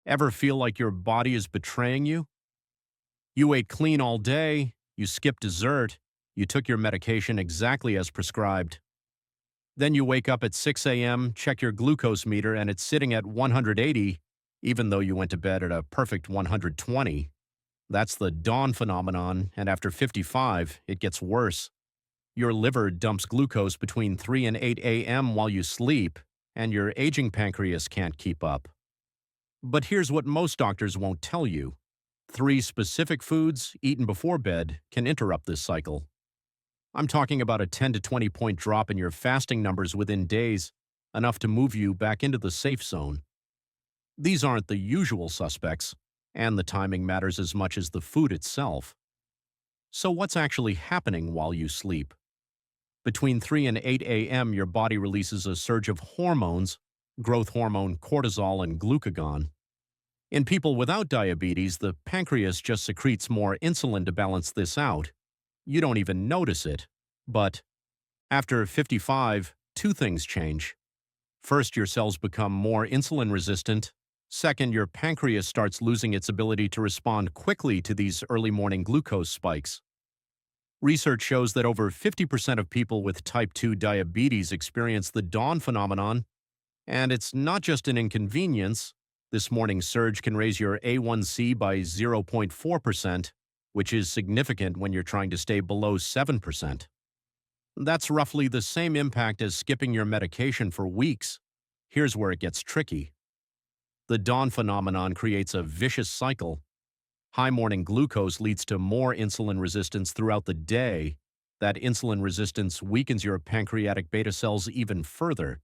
Ever feel like your body is betraying you? You ate clean all day, you skipped dessert, you took your medication exactly as prescribed. Then you wake up at 6 a.m., check your glucose meter, and it's sitting at 180, even though you went to bed at a perfect 120. That's the dawn phenomenon, and after 55, it gets worse. Your liver dumps glucose between 3 and 8 a.m. while you sleep, and your aging pancreas can't keep up. But here's what most doctors won't tell you. 3 specific foods eaten before bed can interrupt this cycle. I'm talking about a 10 to 20 point drop in your fasting numbers within days, enough to move you back into the safe zone. These aren't the usual suspects, and the timing matters as much as the food itself. So what's actually happening while you sleep? Between 3 and 8 a.m., your body releases a surge of hormones, growth hormone, cortisol, and glucagon. In people without diabetes, the pancreas just secretes more insulin to balance this out. You don't even notice it. But after 55, 2 things change. First, your cells become more insulin resistant. Second, your pancreas starts losing its ability to respond quickly to these early morning glucose spikes. Research shows that over 50% of people with type 2 diabetes experience the dawn phenomenon, and it's not just an inconvenience. This morning surge can raise your A1C by 0.4%, which is significant when you're trying to stay below 7%. That's roughly the same impact as skipping your medication for weeks. Here's where it gets tricky. The dawn phenomenon creates a vicious cycle. High morning glucose leads to more insulin resistance throughout the day. That insulin resistance weakens your pancreatic beta cells even further.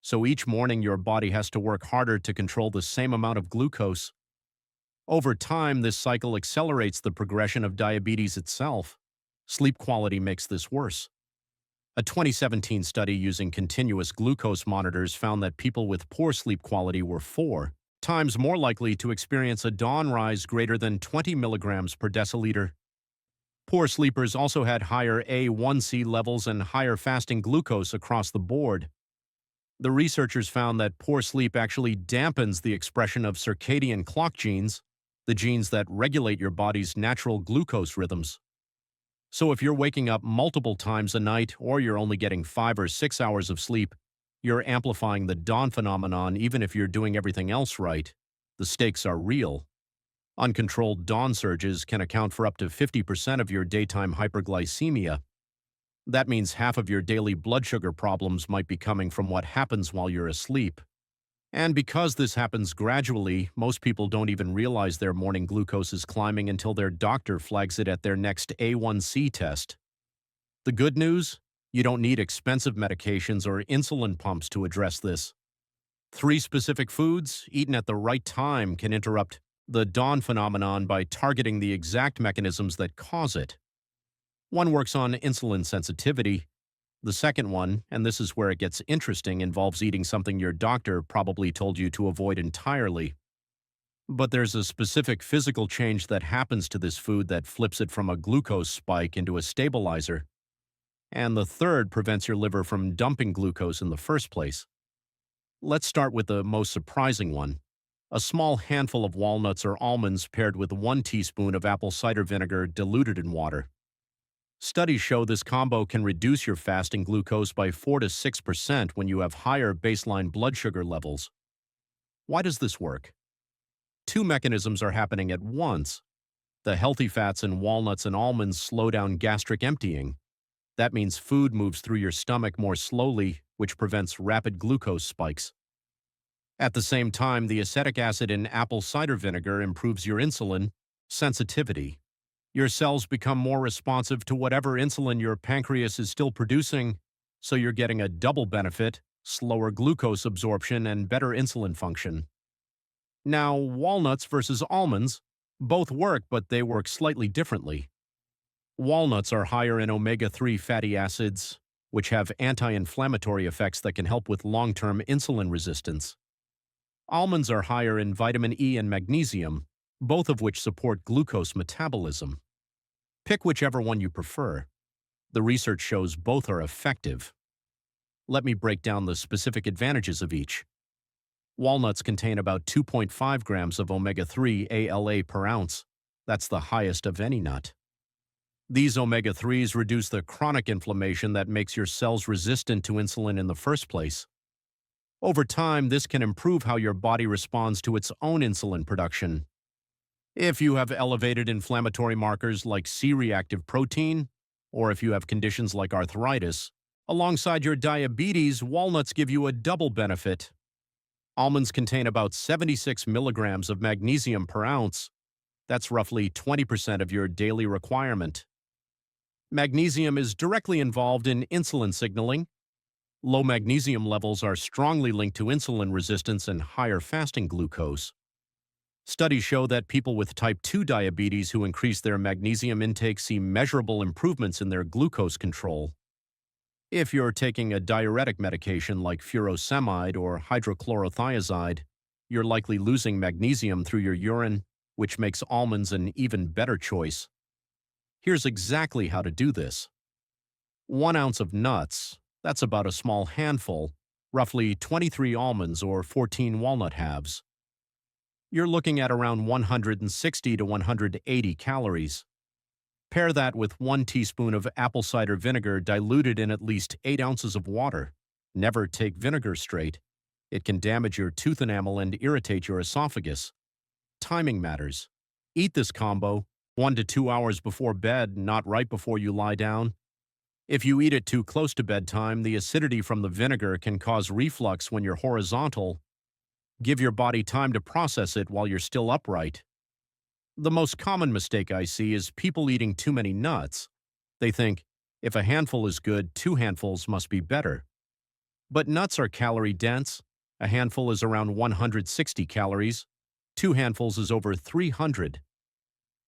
So each morning your body has to work harder to control the same amount of glucose. Over time, this cycle accelerates the progression of diabetes itself. Sleep quality makes this worse. A 2017 study using continuous glucose monitors found that people with poor sleep quality were 4 times more likely to experience a dawn rise greater than 20 milligrams per deciliter. Poor sleepers also had higher A1C levels and higher fasting glucose across the board. The researchers found that poor sleep actually dampens the expression of circadian clock genes, the genes that regulate your body's natural glucose rhythms. So if you're waking up multiple times a night or you're only getting 5 or 6 hours of sleep, you're amplifying the dawn phenomenon even if you're doing everything else right. The stakes are real. Uncontrolled dawn surges can account for up to 50% of your daytime hyperglycemia. That means half of your daily blood sugar problems might be coming from what happens while you're asleep. And because this happens gradually, most people don't even realize their morning glucose is climbing until their doctor flags it at their next A1C test. The good news? You don't need expensive medications or insulin pumps to address this. 3 specific foods, eaten at the right time, can interrupt the dawn phenomenon by targeting the exact mechanisms that cause it. One works on insulin sensitivity. The second one, and this is where it gets interesting, involves eating something your doctor probably told you to avoid entirely. But there's a specific physical change that happens to this food that flips it from a glucose spike into a stabilizer. And the third prevents your liver from dumping glucose in the first place. Let's start with the most surprising one. A small handful of walnuts or almonds paired with 1 teaspoon of apple cider vinegar diluted in water. Studies show this combo can reduce your fasting glucose by 4 to 6% when you have higher baseline blood sugar levels. Why does this work? 2 mechanisms are happening at once. The healthy fats in walnuts and almonds slow down gastric emptying. That means food moves through your stomach more slowly, which prevents rapid glucose spikes. At the same time, the acetic acid in apple cider vinegar improves your insulin sensitivity. Your cells become more responsive to whatever insulin your pancreas is still producing, so you're getting a double benefit: slower glucose absorption and better insulin function. Now, walnuts versus almonds, both work, but they work slightly differently. Walnuts are higher in omega-3 fatty acids, which have anti-inflammatory effects that can help with long-term insulin resistance. Almonds are higher in vitamin E and magnesium, both of which support glucose metabolism. Pick whichever one you prefer. The research shows both are effective. Let me break down the specific advantages of each. Walnuts contain about 2.5 grams of omega-3 ALA per ounce. That's the highest of any nut. These omega-3s reduce the chronic inflammation that makes your cells resistant to insulin in the first place. Over time, this can improve how your body responds to its own insulin production. If you have elevated inflammatory markers like C-reactive protein, or if you have conditions like arthritis, alongside your diabetes, walnuts give you a double benefit. Almonds contain about 76 milligrams of magnesium per ounce. That's roughly 20% of your daily requirement. Magnesium is directly involved in insulin signaling. Low magnesium levels are strongly linked to insulin resistance and higher fasting glucose. Studies show that people with type 2 diabetes who increase their magnesium intake see measurable improvements in their glucose control. If you're taking a diuretic medication like furosemide or hydrochlorothiazide, you're likely losing magnesium through your urine, which makes almonds an even better choice. Here's exactly how to do this. 1 ounce of nuts, that's about a small handful, roughly 23 almonds or 14 walnut halves. You're looking at around 160 to 180 calories. Pair that with 1 teaspoon of apple cider vinegar diluted in at least 8 ounces of water. Never take vinegar straight. It can damage your tooth enamel and irritate your esophagus. Timing matters. Eat this combo 1 to 2 hours before bed, not right before you lie down. If you eat it too close to bedtime, the acidity from the vinegar can cause reflux when you're horizontal. Give your body time to process it while you're still upright. The most common mistake I see is people eating too many nuts. They think, if a handful is good, 2 handfuls must be better. But nuts are calorie dense. A handful is around 160 calories. 2 handfuls is over 300.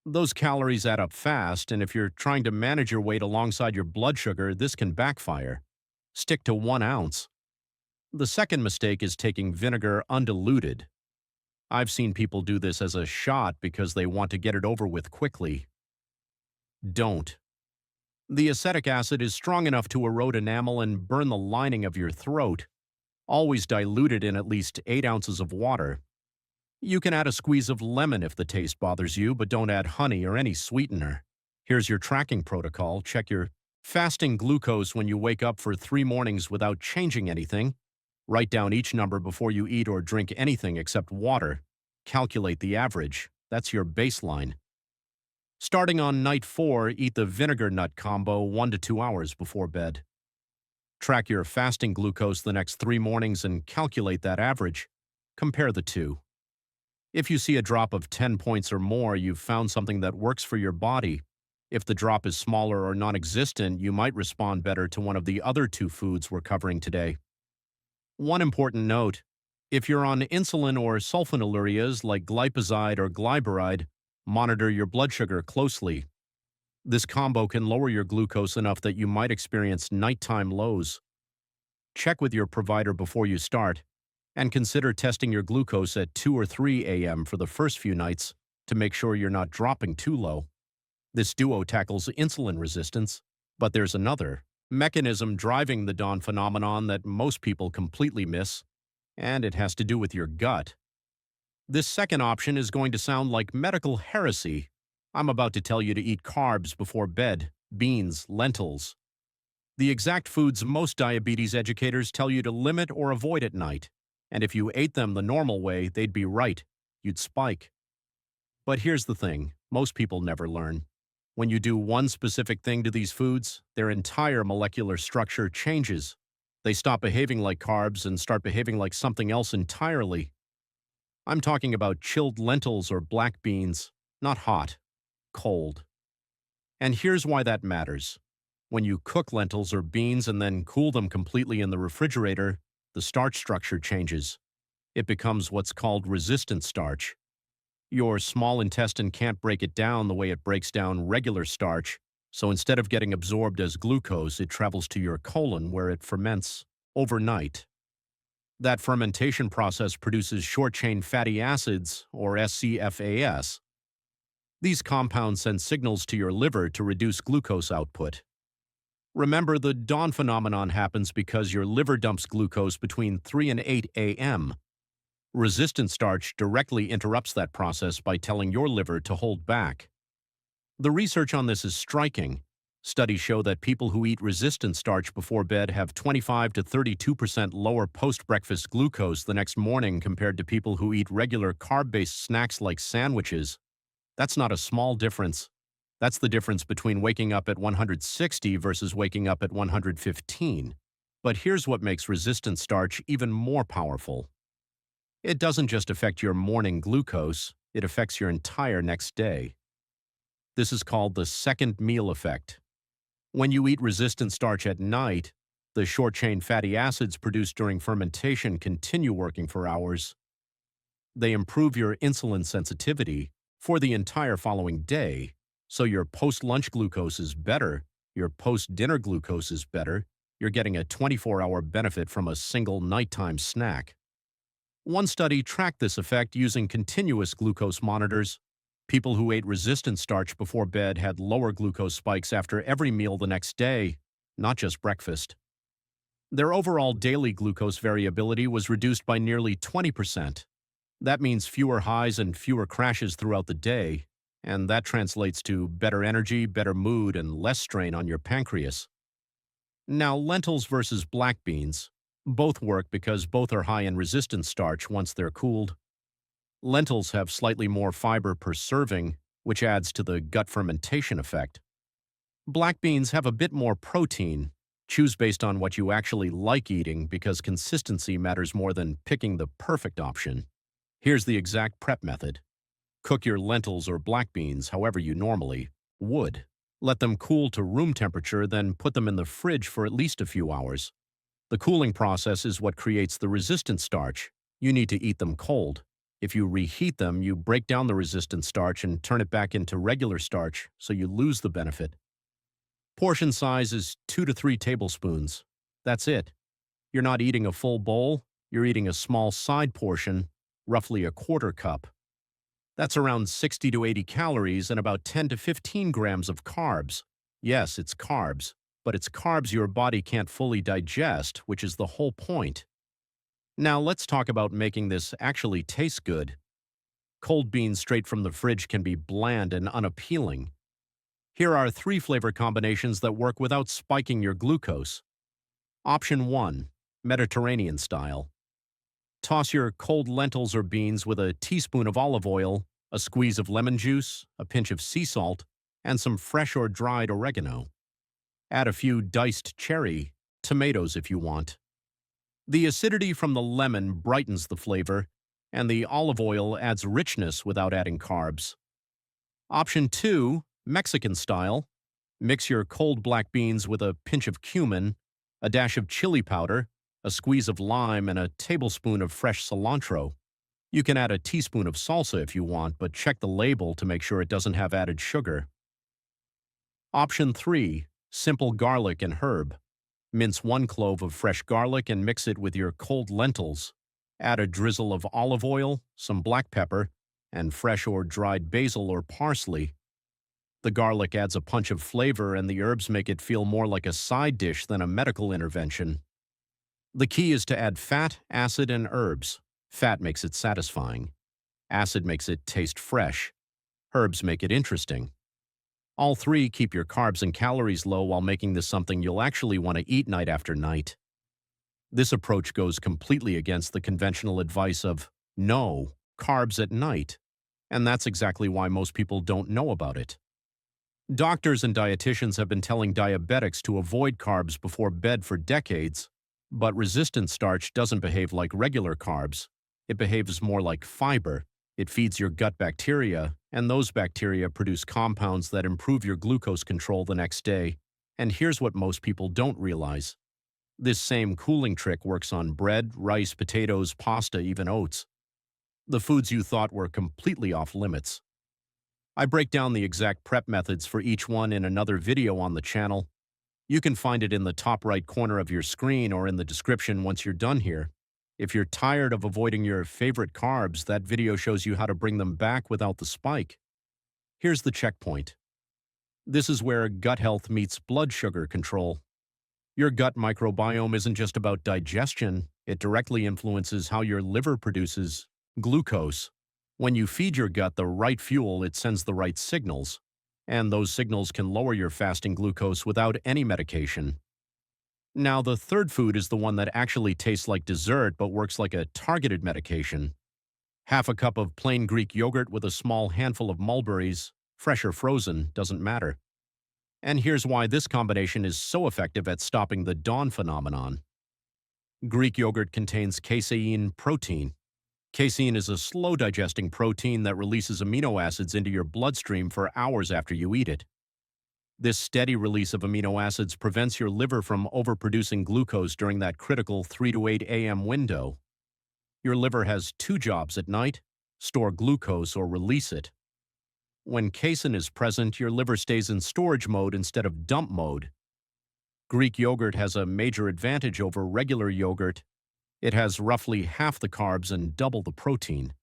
Those calories add up fast, and if you're trying to manage your weight alongside your blood sugar, this can backfire. Stick to 1 ounce. The second mistake is taking vinegar undiluted. I've seen people do this as a shot because they want to get it over with quickly. Don't. The acetic acid is strong enough to erode enamel and burn the lining of your throat. Always dilute it in at least 8 ounces of water. You can add a squeeze of lemon if the taste bothers you, but don't add honey or any sweetener. Here's your tracking protocol. Check your fasting glucose when you wake up for 3 mornings without changing anything. Write down each number before you eat or drink anything except water. Calculate the average. That's your baseline. Starting on night 4, eat the vinegar nut combo 1 to 2 hours before bed. Track your fasting glucose the next 3 mornings and calculate that average. Compare the two. If you see a drop of 10 points or more, you've found something that works for your body. If the drop is smaller or non-existent, you might respond better to one of the other 2 foods we're covering today. One important note, if you're on insulin or sulfonylureas like glipizide or glyburide, monitor your blood sugar closely. This combo can lower your glucose enough that you might experience nighttime lows. Check with your provider before you start, and consider testing your glucose at 2 or 3 a.m. for the first few nights to make sure you're not dropping too low. This duo tackles insulin resistance, but there's another mechanism driving the dawn phenomenon that most people completely miss, and it has to do with your gut. This second option is going to sound like medical heresy. I'm about to tell you to eat carbs before bed, beans, lentils. The exact foods most diabetes educators tell you to limit or avoid at night. And if you ate them the normal way, they'd be right. You'd spike. But here's the thing, most people never learn. When you do one specific thing to these foods, their entire molecular structure changes. They stop behaving like carbs and start behaving like something else entirely. I'm talking about chilled lentils or black beans, not hot, cold. And here's why that matters. When you cook lentils or beans and then cool them completely in the refrigerator, the starch structure changes. It becomes what's called resistant starch. Your small intestine can't break it down the way it breaks down regular starch, so instead of getting absorbed as glucose, it travels to your colon where it ferments overnight. That fermentation process produces short-chain fatty acids, or SCFAS. These compounds send signals to your liver to reduce glucose output. Remember, the dawn phenomenon happens because your liver dumps glucose between 3 and 8 a.m. Resistant starch directly interrupts that process by telling your liver to hold back. The research on this is striking. Studies show that people who eat resistant starch before bed have 25 to 32% lower post-breakfast glucose the next morning compared to people who eat regular carb-based snacks like sandwiches. That's not a small difference. That's the difference between waking up at 160 versus waking up at 115. But here's what makes resistant starch even more powerful. It doesn't just affect your morning glucose, it affects your entire next day. This is called the second meal effect. When you eat resistant starch at night, the short-chain fatty acids produced during fermentation continue working for hours. They improve your insulin sensitivity for the entire following day, so your post-lunch glucose is better, your post-dinner glucose is better, you're getting a 24-hour benefit from a single nighttime snack. One study tracked this effect using continuous glucose monitors. People who ate resistant starch before bed had lower glucose spikes after every meal the next day, not just breakfast. Their overall daily glucose variability was reduced by nearly 20%. That means fewer highs and fewer crashes throughout the day, and that translates to better energy, better mood, and less strain on your pancreas. Now, lentils versus black beans. Both work because both are high in resistant starch once they're cooled. Lentils have slightly more fiber per serving, which adds to the gut fermentation effect. Black beans have a bit more protein. Choose based on what you actually like eating because consistency matters more than picking the perfect option. Here's the exact prep method. Cook your lentils or black beans however you normally would. Let them cool to room temperature, then put them in the fridge for at least a few hours. The cooling process is what creates the resistant starch. You need to eat them cold. If you reheat them, you break down the resistant starch and turn it back into regular starch, so you lose the benefit. Portion size is 2 to 3 tablespoons. That's it. You're not eating a full bowl, you're eating a small side portion, roughly a quarter cup. That's around 60 to 80 calories and about 10 to 15 grams of carbs. Yes, it's carbs, but it's carbs your body can't fully digest, which is the whole point. Now let's talk about making this actually taste good. Cold beans straight from the fridge can be bland and unappealing. Here are 3 flavor combinations that work without spiking your glucose. Option 1, Mediterranean style. Toss your cold lentils or beans with a teaspoon of olive oil, a squeeze of lemon juice, a pinch of sea salt, and some fresh or dried oregano. Add a few diced cherry, tomatoes if you want. The acidity from the lemon brightens the flavor, and the olive oil adds richness without adding carbs. Option 2, Mexican style. Mix your cold black beans with a pinch of cumin, a dash of chili powder, a squeeze of lime, and a tablespoon of fresh cilantro. You can add a teaspoon of salsa if you want, but check the label to make sure it doesn't have added sugar. Option 3, simple garlic and herb. Mince 1 clove of fresh garlic and mix it with your cold lentils. Add a drizzle of olive oil, some black pepper, and fresh or dried basil or parsley. The garlic adds a punch of flavor and the herbs make it feel more like a side dish than a medical intervention. The key is to add fat, acid, and herbs. Fat makes it satisfying. Acid makes it taste fresh. Herbs make it interesting. All 3 keep your carbs and calories low while making this something you'll actually want to eat night after night. This approach goes completely against the conventional advice of no carbs at night, and that's exactly why most people don't know about it. Doctors and dietitians have been telling diabetics to avoid carbs before bed for decades, but resistant starch doesn't behave like regular carbs. It behaves more like fiber. It feeds your gut bacteria, and those bacteria produce compounds that improve your glucose control the next day. And here's what most people don't realize. This same cooling trick works on bread, rice, potatoes, pasta, even oats. The foods you thought were completely off limits. I break down the exact prep methods for each one in another video on the channel. You can find it in the top right corner of your screen or in the description once you're done here. If you're tired of avoiding your favorite carbs, that video shows you how to bring them back without the spike. Here's the checkpoint. This is where gut health meets blood sugar control. Your gut microbiome isn't just about digestion, It directly influences how your liver produces glucose. When you feed your gut the right fuel, it sends the right signals, and those signals can lower your fasting glucose without any medication. Now, the third food is the one that actually tastes like dessert but works like a targeted medication. Half a cup of plain Greek yogurt with a small handful of mulberries, fresh or frozen, doesn't matter. And here's why this combination is so effective at stopping the dawn phenomenon. Greek yogurt contains casein protein. Casein is a slow-digesting protein that releases amino acids into your bloodstream for hours after you eat it. This steady release of amino acids prevents your liver from overproducing glucose during that critical 3 to 8 a.m. window. Your liver has two jobs at night: store glucose or release it. When casein is present, your liver stays in storage mode instead of dump mode. Greek yogurt has a major advantage over regular yogurt. It has roughly half the carbs and double the protein.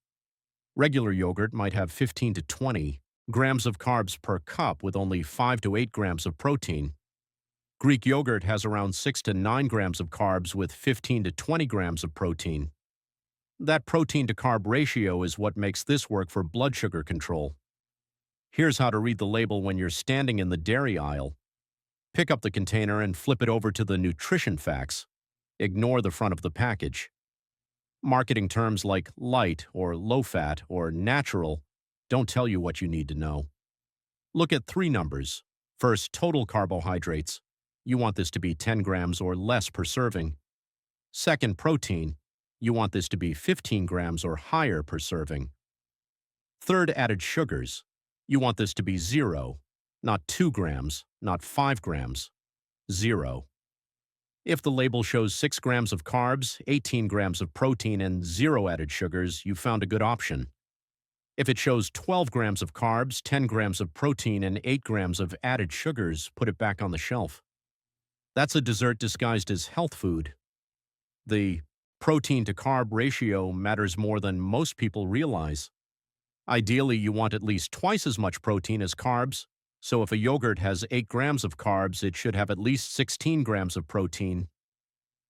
Regular yogurt might have 15 to 20 grams of carbs per cup with only 5 to 8 grams of protein. Greek yogurt has around 6 to 9 grams of carbs with 15 to 20 grams of protein. That protein to carb ratio is what makes this work for blood sugar control. Here's how to read the label when you're standing in the dairy aisle. Pick up the container and flip it over to the nutrition facts. Ignore the front of the package. Marketing terms like light or low fat or natural don't tell you what you need to know. Look at three numbers. First, total carbohydrates. You want this to be 10 grams or less per serving. Second, protein. You want this to be 15 grams or higher per serving. Third, added sugars. You want this to be 0, not 2 grams, not 5 grams. 0. If the label shows 6 grams of carbs, 18 grams of protein, and 0 added sugars, you've found a good option. If it shows 12 grams of carbs, 10 grams of protein, and 8 grams of added sugars, put it back on the shelf. That's a dessert disguised as health food. The protein to carb ratio matters more than most people realize. Ideally, you want at least twice as much protein as carbs, so if a yogurt has 8 grams of carbs, it should have at least 16 grams of protein.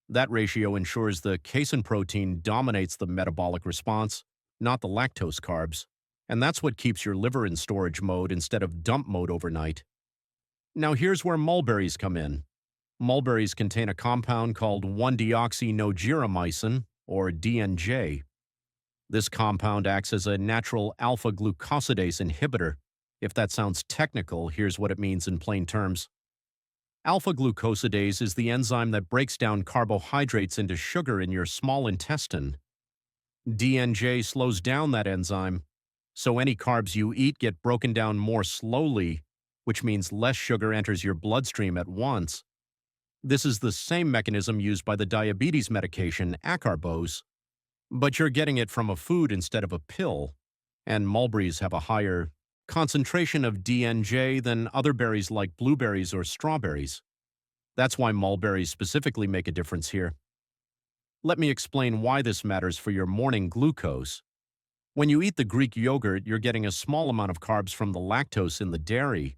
That ratio ensures the casein protein dominates the metabolic response, not the lactose carbs, and that's what keeps your liver in storage mode instead of dump mode overnight. Now here's where mulberries come in. Mulberries contain a compound called 1-deoxynogeromycin, or DNJ. This compound acts as a natural alpha-glucosidase inhibitor. If that sounds technical, here's what it means in plain terms. Alpha-glucosidase is the enzyme that breaks down carbohydrates into sugar in your small intestine. DNJ slows down that enzyme, so any carbs you eat get broken down more slowly, which means less sugar enters your bloodstream at once. This is the same mechanism used by the diabetes medication acarbose, but you're getting it from a food instead of a pill, and mulberries have a higher concentration of DNJ than other berries like blueberries or strawberries. That's why mulberries specifically make a difference here. Let me explain why this matters for your morning glucose. When you eat the Greek yogurt, you're getting a small amount of carbs from the lactose in the dairy.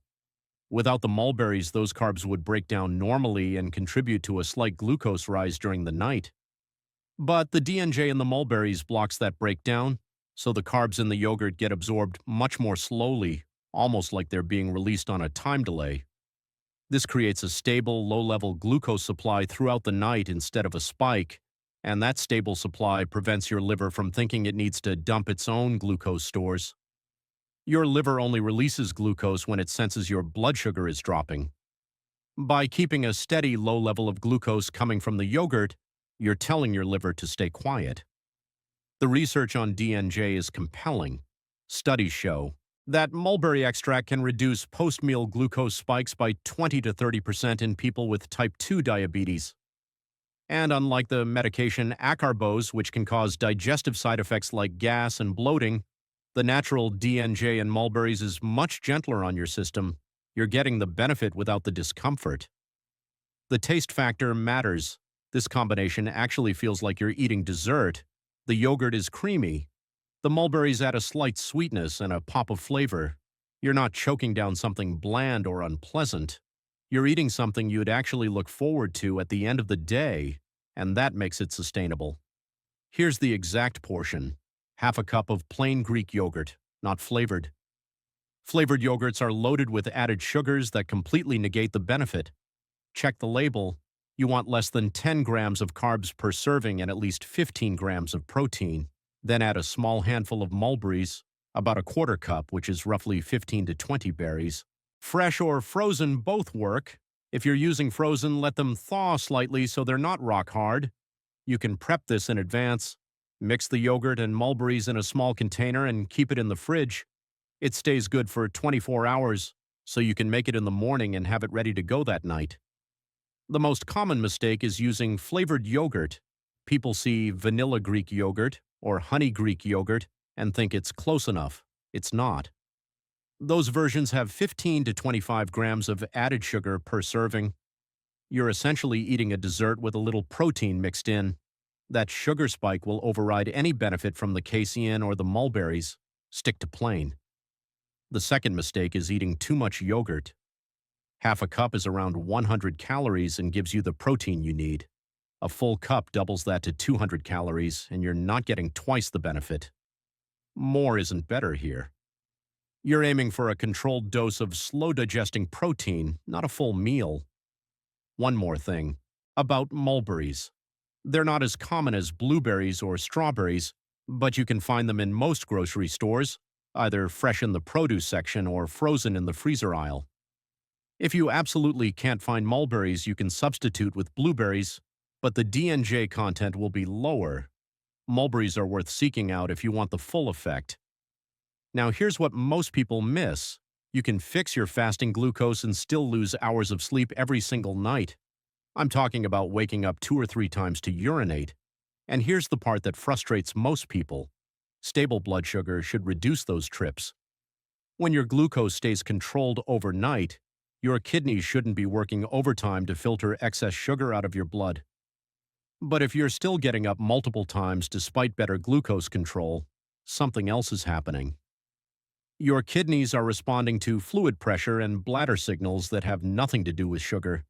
Without the mulberries, those carbs would break down normally and contribute to a slight glucose rise during the night. But the DNJ in the mulberries blocks that breakdown, so the carbs in the yogurt get absorbed much more slowly, almost like they're being released on a time delay. This creates a stable, low-level glucose supply throughout the night instead of a spike, and that stable supply prevents your liver from thinking it needs to dump its own glucose stores. Your liver only releases glucose when it senses your blood sugar is dropping. By keeping a steady low level of glucose coming from the yogurt, you're telling your liver to stay quiet. The research on DNJ is compelling. Studies show that mulberry extract can reduce post-meal glucose spikes by 20 to 30% in people with type 2 diabetes. And unlike the medication acarbose, which can cause digestive side effects like gas and bloating, the natural DNJ in mulberries is much gentler on your system. You're getting the benefit without the discomfort. The taste factor matters. This combination actually feels like you're eating dessert. The yogurt is creamy. The mulberries add a slight sweetness and a pop of flavor. You're not choking down something bland or unpleasant. You're eating something you'd actually look forward to at the end of the day, and that makes it sustainable. Here's the exact portion: half a cup of plain Greek yogurt, not flavored. Flavored yogurts are loaded with added sugars that completely negate the benefit. Check the label. You want less than 10 grams of carbs per serving and at least 15 grams of protein. Then add a small handful of mulberries, about a quarter cup, which is roughly 15 to 20 berries. Fresh or frozen both work. If you're using frozen, let them thaw slightly so they're not rock hard. You can prep this in advance. Mix the yogurt and mulberries in a small container and keep it in the fridge. It stays good for 24 hours, so you can make it in the morning and have it ready to go that night. The most common mistake is using flavored yogurt. People see vanilla Greek yogurt or honey Greek yogurt and think it's close enough. It's not. Those versions have 15 to 25 grams of added sugar per serving. You're essentially eating a dessert with a little protein mixed in. That sugar spike will override any benefit from the casein or the mulberries. Stick to plain. The second mistake is eating too much yogurt. Half a cup is around 100 calories and gives you the protein you need. A full cup doubles that to 200 calories, and you're not getting twice the benefit. More isn't better here. You're aiming for a controlled dose of slow-digesting protein, not a full meal. One more thing about mulberries. They're not as common as blueberries or strawberries, but you can find them in most grocery stores, either fresh in the produce section or frozen in the freezer aisle. If you absolutely can't find mulberries, you can substitute with blueberries, but the DNJ content will be lower. Mulberries are worth seeking out if you want the full effect. Now here's what most people miss. You can fix your fasting glucose and still lose hours of sleep every single night. I'm talking about waking up 2 or 3 times to urinate. And here's the part that frustrates most people. Stable blood sugar should reduce those trips. When your glucose stays controlled overnight, your kidneys shouldn't be working overtime to filter excess sugar out of your blood. But if you're still getting up multiple times despite better glucose control, something else is happening. Your kidneys are responding to fluid pressure and bladder signals that have nothing to do with sugar.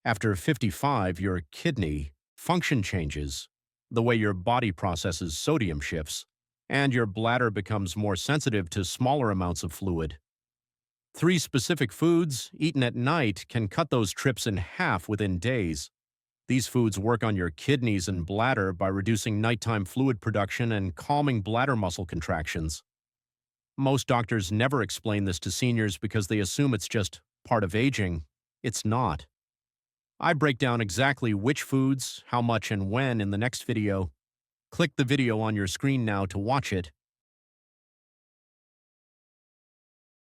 After 55, your kidney function changes. The way your body processes sodium shifts, and your bladder becomes more sensitive to smaller amounts of fluid. 3 specific foods, eaten at night, can cut those trips in half within days. These foods work on your kidneys and bladder by reducing nighttime fluid production and calming bladder muscle contractions. Most doctors never explain this to seniors because they assume it's just part of aging. It's not. I break down exactly which foods, how much, and when in the next video. Click the video on your screen now to watch it.